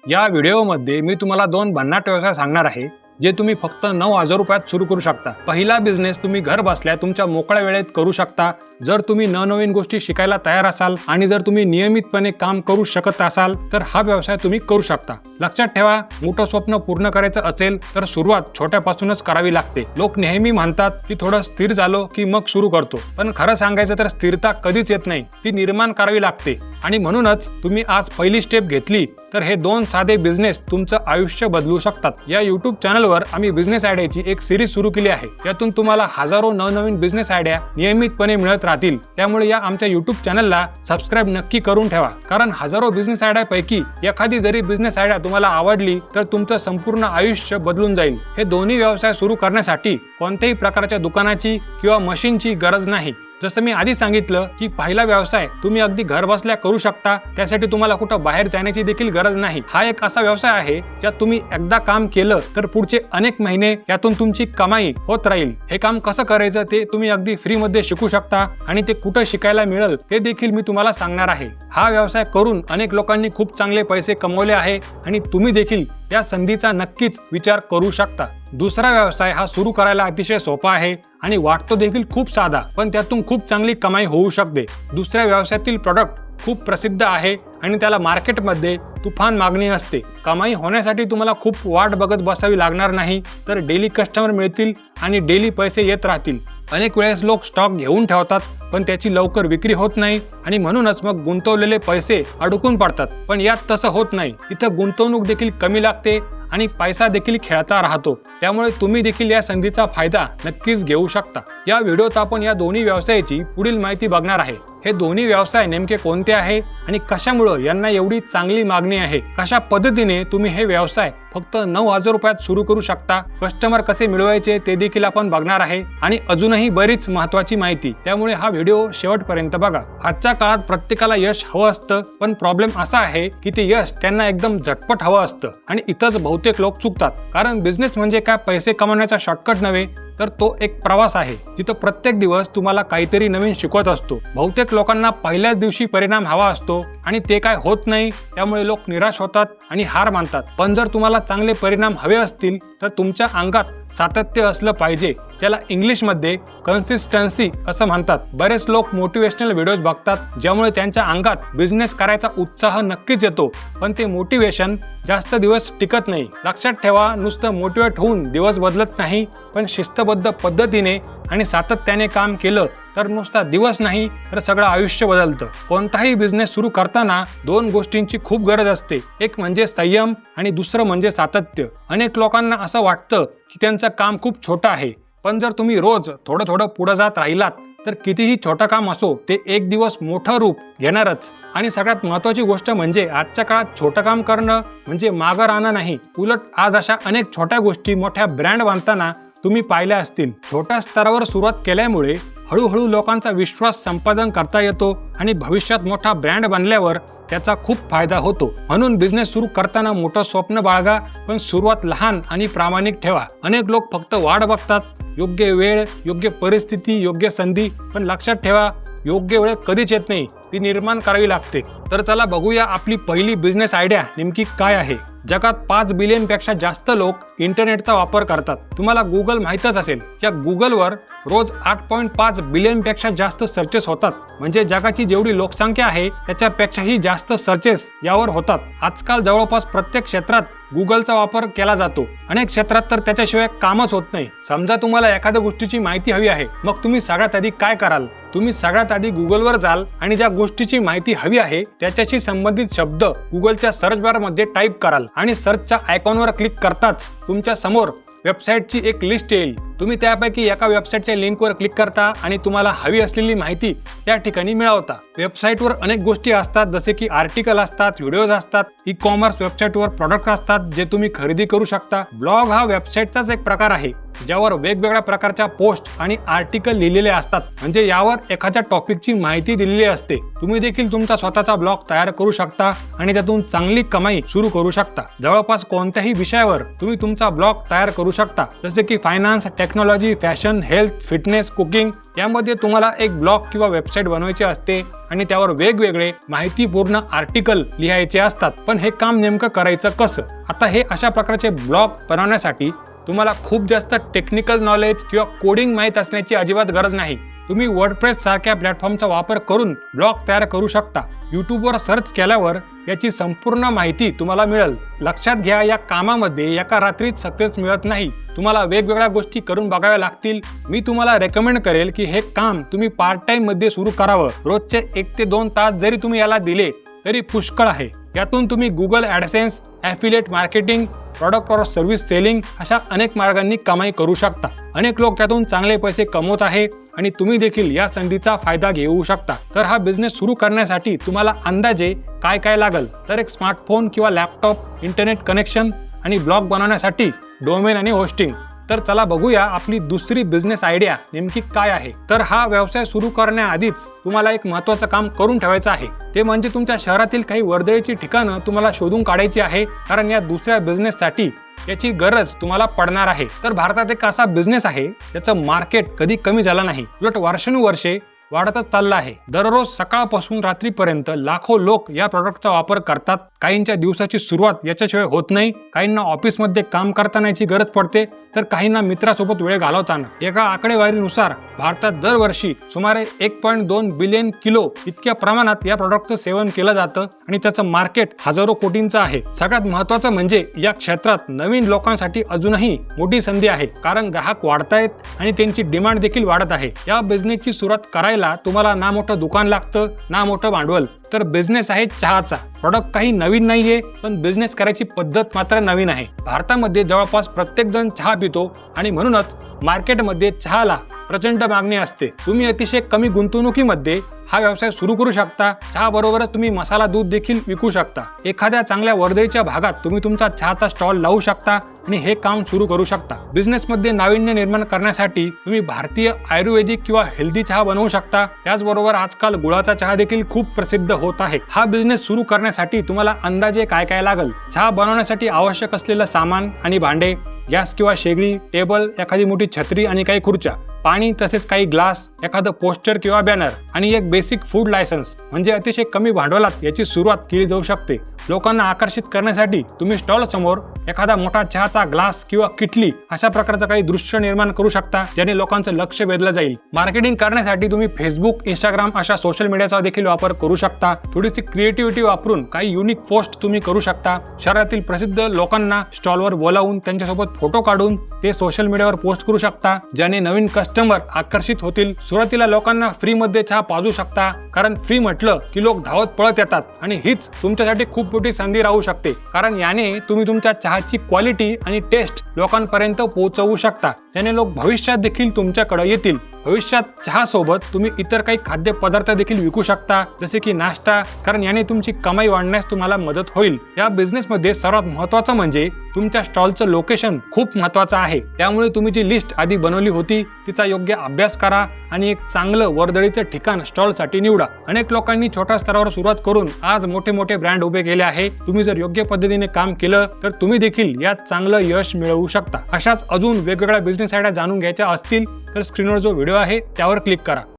या व्हिडिओमध्ये मी तुम्हाला 2 भन्नाट व्यवसाय सांगणार आहे जे तुम्ही फक्त 9,000 रुपयात सुरू करू शकता। पहिला बिझनेस तुम्ही घर बसल्या तुमच्या मोकळ्या वेळेत करू शकता जर तुम्ही नवनवीन गोष्टी शिकायला तयार असाल आणि जर तुम्ही नियमितपणे काम करू शकत असाल तर हा व्यवसाय तुम्ही करू शकता। लक्षात ठेवा, मोठं स्वप्न पूर्ण करायचं असेल तर सुरुवात छोट्यापासूनच करावी लागते। लोक नेहमी म्हणतात की थोडं स्थिर झालो की मग सुरू करतो, पण खरं सांगायचं तर स्थिरता कधीच येत नाही, ती निर्माण करावी लागते। आणि म्हणूनच तुम्ही आज पहिली स्टेप घेतली तर हे 2 साधे बिझनेस तुमचं आयुष्य बदलू शकतात। या YouTube चॅनलवर आम्ही बिझनेस आयडियाची एक सिरीज सुरू केली आहे। यातून तुम्हाला हजारो नवनवीन बिझनेस आयडिया नियमितपणे मिळत राहतील। त्यामुळे या आमच्या YouTube चॅनलला सबस्क्राइब नक्की करून ठेवा, कारण हजारो बिझनेस आयडियापैकी एखादी जरी बिझनेस आयडिया तुम्हाला आवडली तर तुमचं संपूर्ण आयुष्य बदलून जाईल। हे दोन्ही व्यवसाय सुरू करण्यासाठी कोणत्याही प्रकारच्या दुकानाची किंवा मशीनची गरज नाही। जसं मी आधी सांगितलं की पहिला व्यवसाय तुम्ही अगदी घर बसल्या करू शकता, त्यासाठी तुम्हाला कुठं बाहेर जाण्याची देखील गरज नाही। हा एक असा व्यवसाय आहे ज्यात तुम्ही एकदा काम केलं तर पुढचे अनेक महिने यातून तुमची कमाई होत राहील। हे काम कसं करायचं ते तुम्ही अगदी फ्री मध्ये शिकू शकता आणि ते कुठं शिकायला मिळेल ते देखील मी तुम्हाला सांगणार आहे। हा व्यवसाय करून अनेक लोकांनी खूप चांगले पैसे कमवले आहे आणि तुम्ही देखील या संधीचा नक्कीच विचार करू शकता। दुसरा व्यवसाय हा सुरू करायला अतिशय सोपा आहे आणि वाटतो देखील खूप साधा, पण त्यातून खूप चांगली कमाई होऊ शकते। दुसऱ्या व्यवसायातील प्रोडक्ट खूप प्रसिद्ध आहे आणि त्याला मार्केटमध्ये तुफान मागणी असते। कमाई होण्यासाठी तुम्हाला खूप वाट बघत बसावी लागणार नाही, तर डेली कस्टमर मिळतील आणि डेली पैसे येत राहतील। अनेक वेळेस लोक स्टॉक घेऊन ठेवतात पण त्याची लवकर विक्री होत नाही आणि म्हणूनच मग गुंतवलेले पैसे अडकून पडतात। पण यात तसं होत नाही, इथं गुंतवणूक देखील कमी लागते आणि पैसा देखील खेळता राहतो। त्यामुळे तुम्ही देखील या संधीचा फायदा नक्कीच घेऊ शकता। या व्हिडिओत आपण या दोन्ही व्यवसायाची पुढील माहिती बघणार आहे। हे दोन्ही व्यवसाय नेमके कोणते आहे आणि कशामुळे यांना एवढी चांगली मागणी आहे, कशा पद्धतीने तुम्ही हे व्यवसाय फक्त 9,000 रुपयात सुरू करू शकता, कस्टमर कसे मिळवायचे ते देखील आपण बघणार आहे आणि अजूनही बरीच महत्त्वाची माहिती। त्यामुळे हा व्हिडिओ शेवटपर्यंत बघा। आजच्या काळात प्रत्येकाला यश हवं असतं, पण प्रॉब्लेम असा आहे की ते यश त्यांना एकदम झटपट हवं असतं आणि इथंच बहुतेक लोक चुकतात। कारण बिझनेस म्हणजे काय पैसे कमवण्याचा शॉर्टकट नव्हे, तर तो एक प्रवास आहे जिथं प्रत्येक दिवस तुम्हाला काहीतरी नवीन शिकवत असतो। बहुतेक लोकांना पहिल्याच दिवशी परिणाम हवा असतो आणि ते काय होत नाही, त्यामुळे लोक निराश होतात आणि हार मानतात। पण जर तुम्हाला चांगले परिणाम हवे असतील तर तुमच्या अंगात सातत्य असलं पाहिजे, ज्याला इंग्लिशमध्ये कन्सिस्टन्सी असं म्हणतात। बरेच लोक मोटिवेशनल व्हिडिओज बघतात ज्यामुळे त्यांच्या अंगात बिझनेस करायचा उत्साह नक्कीच येतो, पण ते मोटिवेशन जास्त दिवस टिकत नाही। लक्षात ठेवा, नुसतं मोटिवेट होऊन दिवस बदलत नाही, पण शिस्तबद्ध पद्धतीने आणि सातत्याने काम केलं तर नुसता दिवस नाही तर सगळं आयुष्य बदलतं। कोणताही बिझनेस सुरू करताना 2 गोष्टींची खूप गरज असते, एक म्हणजे संयम आणि दुसरं म्हणजे सातत्य। अनेक लोकांना असं वाटतं की त्यांचं काम खूप छोटं आहे, पण जर तुम्ही रोज थोडं थोडं पुढे जात राहिलात तर कितीही छोटं काम असो ते एक दिवस मोठं रूप घेणारच। आणि सगळ्यात महत्त्वाची गोष्ट म्हणजे आजच्या काळात छोटं काम करणं म्हणजे मागं राहणं नाही, उलट आज अशा अनेक छोट्या गोष्टी मोठ्या ब्रँड बांधताना तुम्ही पाहिल्या असतील। छोट्या स्तरावर सुरुवात केल्यामुळे हळूहळू लोकांचा विश्वास संपादन करता येतो आणि भविष्यात मोठा ब्रँड बनल्यावर त्याचा खूप फायदा होतो। म्हणून बिझनेस सुरू करताना मोठं स्वप्न बाळगा, पण सुरुवात लहान आणि प्रामाणिक ठेवा। अनेक लोक फक्त वाट बघतात, योग्य वेळ, योग्य परिस्थिती, योग्य संधी, पण लक्षात ठेवा योग्य वेळ कधीच येत नाही, ती निर्माण करावी लागते। तर चला बघूया आपली पहिली बिझनेस आयडिया नेमकी काय आहे। जगात 5 बिलियन पेक्षा जास्त लोक इंटरनेटचा वापर करतात। तुम्हाला गुगल माहीतच असेल, या गुगलवर रोज 8.5 बिलियन पेक्षा जास्त सर्चेस होतात, म्हणजे जगाची जेवढी लोकसंख्या आहे त्याच्यापेक्षाही जास्त सर्चेस यावर होतात। आजकाल जवळपास प्रत्येक क्षेत्रात गुगलचा वापर केला जातो, अनेक क्षेत्रात तर त्याच्याशिवाय कामच होत नाही। समजा तुम्हाला एखाद्या गोष्टीची माहिती हवी आहे, मग तुम्ही सगळ्यात आधी काय कराल? तुम्ही सगळ्यात आधी गुगलवर जाल आणि ज्या गोष्टीची माहिती हवी आहे त्याच्याशी संबंधित शब्द गुगलच्या सर्च बारमध्ये टाईप कराल आणि सर्चच्या आयकॉनवर क्लिक करताच तुमच्या समोर वेबसाईटची एक लिस्ट येईल। तुम्ही त्यापैकी एका वेबसाईटच्या लिंकवर क्लिक करता आणि तुम्हाला हवी असलेली माहिती त्या ठिकाणी मिळवता। वेबसाईटवर अनेक गोष्टी असतात, जसे की आर्टिकल असतात, व्हिडिओज असतात, ई-कॉमर्स वेबसाईटवर प्रॉडक्ट असतात जे तुम्ही खरेदी करू शकता। ब्लॉग हा वेबसाईटचाच एक प्रकार आहे, ज्यावर वेगवेगळ्या प्रकारच्या पोस्ट आणि आर्टिकल लिहिलेले असतात, म्हणजे यावर एखाद्या टॉपिकची माहिती दिलेली असते. तुम्ही देखील तुमचा स्वतःचा ब्लॉग तयार करू शकता आणि त्यातून चांगली कमाई सुरू करू शकता. जवळपास कोणत्याही विषयावर तुम्ही तुमचा ब्लॉग तयार करू शकता, जसे की finance, technology, fashion, health, fitness, cooking. यामध्ये तुम्हाला एक ब्लॉग किंवा वेबसाईट बनवायची असते आणि त्यावर वेगवेगळे माहितीपूर्ण आर्टिकल लिहायचे असतात. पण हे काम नेमकं करायचं कसं? आता हे अशा प्रकारचे ब्लॉग बनवण्यासाठी तुम्हाला खूप जास्त टेक्निकल नॉलेज किंवा कोडिंग माहीत असण्याची अजिबात गरज नाही. तुम्ही वर्डप्रेस सारख्या प्लॅटफॉर्मचा वापर करून ब्लॉग तयार करू शकता. यूट्यूबवर सर्च केल्यावर याची संपूर्ण माहिती तुम्हाला मिळेल. लक्षात घ्या, या कामामध्ये एका रात्रीत सक्सेस मिळत नाही. तुम्हाला वेगवेगळ्या गोष्टी करून बघाव्या लागतील. मी तुम्हाला रेकमेंड करेल की हे काम तुम्ही पार्ट टाइम मध्ये सुरू करावं. रोजचे 1 ते 2 तास जरी तुम्ही याला दिले तरी पुष्कळ आहे. यातून तुम्ही गुगल ॲडसेन्स, ॲफिलिएट मार्केटिंग, प्रॉडक्ट और सर्व्हिस सेलिंग अशा अनेक मार्गांनी कमाई करू शकता. अनेक लोक यातून चांगले पैसे कमवत आहे आणि तुम्ही देखील या संधीचा फायदा घेऊ शकता. तर हा बिझनेस सुरू करण्यासाठी तुम्हाला अंदाजे काय काय लागेल? तर एक स्मार्टफोन किंवा लॅपटॉप, इंटरनेट कनेक्शन आणि ब्लॉग बनवण्यासाठी डोमेन आणि होस्टिंग. तर चला बघूया आपली दुसरी बिझनेस आयडिया नेमकी काय आहे. तर हा व्यवसाय सुरू करण्याआधीच तुम्हाला एक महत्त्वाचं काम करून ठेवायचं आहे. ते म्हणजे तुमच्या शहरातील काही वर्दळीची ठिकाणं तुम्हाला शोधून काढायची आहे, कारण या दुसऱ्या बिझनेससाठी याची गरज तुम्हाला पडणार आहे. तर भारतात एक असा बिझनेस आहे त्याचं मार्केट कधी कमी झालं नाही, उलट वर्षानुवर्षे वाढतच चालला आहे. दररोज सकाळपासून रात्रीपर्यंत लाखो लोक या प्रॉडक्टचा वापर करतात. काहींच्या दिवसाची सुरुवात याच्याशिवाय होत नाही. काहींना ऑफिसमध्ये काम करतानाची गरज पडते, तर काहींना मित्रासोबत वेळ घालवताना. एका आकडेवारीनुसार भारतात दरवर्षी सुमारे 1.2 बिलियन किलो इतक्या प्रमाणात या प्रॉडक्टचं सेवन केलं जातं आणि त्याचं मार्केट हजारो कोटींचं आहे. सगळ्यात महत्त्वाचं म्हणजे या क्षेत्रात नवीन लोकांसाठी अजूनही मोठी संधी आहे, कारण ग्राहक वाढतायत आणि त्यांची डिमांड देखील वाढत आहे. या बिझनेसची सुरुवात करायला तुम्हाला ना मोठं दुकान लागतं ना मोठं भांडवल. तर बिझनेस आहे चहाचा. प्रॉडक्ट काही नवीन नाहीये, पण बिझनेस करायची पद्धत मात्र नवीन आहे. भारतामध्ये जवळपास प्रत्येक जण चहा पितो आणि म्हणूनच मार्केटमध्ये चहाला प्रचंड मागणी असते. तुम्ही अतिशय कमी गुंतवणुकीमध्ये हा व्यवसाय सुरू करू शकता. चहा बरोबरच तुम्ही मसाला दूध देखील विकू शकता. एखाद्या चांगल्या वर्दळीच्या भागात तुम्ही तुमचा चहाचा स्टॉल लावू शकता आणि हे काम सुरू करू शकता. बिझनेसमध्ये नाविन्य निर्माण करण्यासाठी तुम्ही भारतीय आयुर्वेदिक किंवा हेल्दी चहा बनवू शकता. त्याचबरोबर आजकाल गुळाचा चहा देखील खूप प्रसिद्ध होत आहे. हा बिझनेस सुरू करण्यासाठी तुम्हाला अंदाजे काय काय लागेल? चहा बनवण्यासाठी आवश्यक असलेलं सामान आणि भांडे, गॅस किंवा शेगडी, टेबल, एखादी मोठी छत्री आणि काही खुर्च्या, पाणी, तसेच काही ग्लास, एखादं पोस्टर किंवा बॅनर आणि एक बेसिक फूड लायसन्स. म्हणजे अतिशय कमी भांडवलात याची सुरुवात केली जाऊ शकते. लोकांना आकर्षित करण्यासाठी तुम्ही स्टॉल समोर एखादा मोठा चहाचा ग्लास किंवा किटली अशा प्रकारचं काही दृश्य निर्माण करू शकता, ज्याने लोकांचं लक्ष वेधलं जाईल. मार्केटिंग करण्यासाठी तुम्ही फेसबुक, इंस्टाग्राम अशा सोशल मीडियाचा देखील वापर करू शकता. थोडीशी क्रिएटिव्हिटी वापरून काही युनिक पोस्ट तुम्ही करू शकता. शहरातील प्रसिद्ध लोकांना स्टॉलवर बोलावून त्यांच्यासोबत फोटो काढून ते सोशल मीडियावर पोस्ट करू शकता, ज्याने नवीन कस्टमर आकर्षित होतील. सुरुवातीला लोकांना फ्री मध्ये चहा पाजू शकता, कारण फ्री म्हटलं की लोक धावत पळत येतात आणि हीच तुमच्यासाठी खूप मोठी संधी राहू शकते, कारण याने तुम्ही तुमच्या चहाची क्वालिटी आणि टेस्ट लोकांपर्यंत पोहोचवू शकता, ज्याने लोक भविष्यात देखील तुमच्याकडे येतील. भविष्यात चहा सोबत तुम्ही इतर काही खाद्यपदार्थ देखील विकू शकता, जसे की नाश्ता, कारण याने तुमची कमाई वाढण्यास तुम्हाला मदत होईल. या बिझनेसमध्ये सर्वात महत्त्वाचं म्हणजे तुमच्या स्टॉलचं लोकेशन खूप महत्त्वाचं आहे. त्यामुळे तुम्ही जी लिस्ट आधी बनवली होती तिचा योग्य अभ्यास करा आणि एक चांगलं वर्दळीचं ठिकाण स्टॉलसाठी निवडा. अनेक लोकांनी छोट्या स्तरावर सुरुवात करून आज मोठे मोठे ब्रँड उभे केले आहे. तुम्ही जर योग्य पद्धतीने काम केलं तर तुम्ही देखील यात चांगलं यश मिळवू शकता. अशाच अजून वेगवेगळ्या बिझनेस आयडिया जाणून घ्यायच्या असतील तर स्क्रीनवर जो व्हिडिओ आहे त्यावर क्लिक करा.